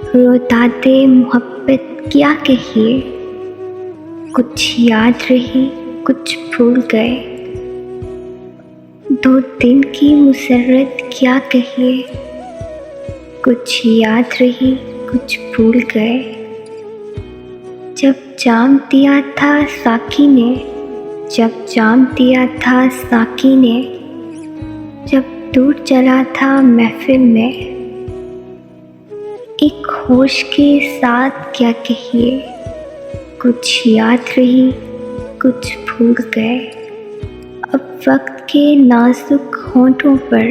रोताते मोहब्बत क्या कहिए, कुछ याद रही कुछ भूल गए। 2 दिन की मुसर्रत क्या कहिए, कुछ याद रही कुछ भूल गए। जब जाम दिया था साकी ने, जब जाम दिया था साकी ने, जब दूर चला था महफिल में। एक होश के साथ क्या कहिए, कुछ याद रही कुछ भूल गए। अब वक्त के नाजुक होंठों पर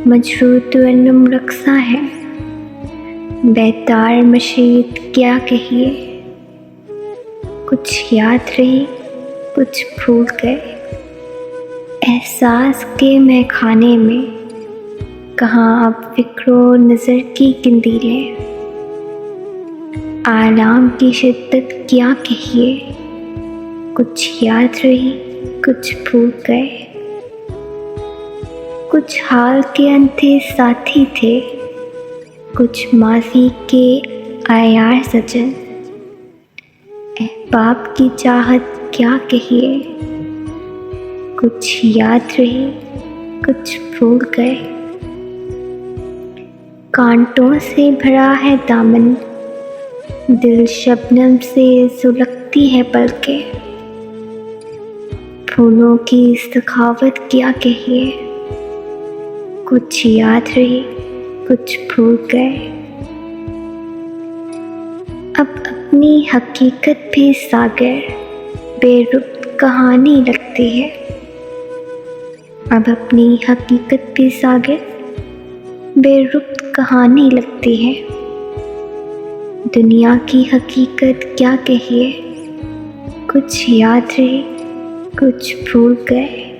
मजरूह तरन्नुम रक्सा है। बेतार मशीद क्या कहिए, कुछ याद रही कुछ भूल गए। एहसास के महखाने में कहाँ अब फिक्रो नज़र की किंदीलें। आराम की शिद्दत क्या कहिए, कुछ याद रही कुछ भूल गए। कुछ हाल के अंधे साथी थे, कुछ माज़ी के आयार सजन। अहबाब की चाहत क्या कहिए, कुछ याद रही कुछ भूल गए। कांटों से भरा है दामन, दिल शबनम से सुलगती है पलकें। फूलों की सखावत क्या कहिए, कुछ याद रही कुछ भूल गए। अब अपनी हकीकत भी सागर बेरुख कहानी लगती है। अब अपनी हकीकत भी सागर बेरुख कहानी लगती है। दुनिया की हकीकत क्या कहिए, कुछ याद रही कुछ भूल गए।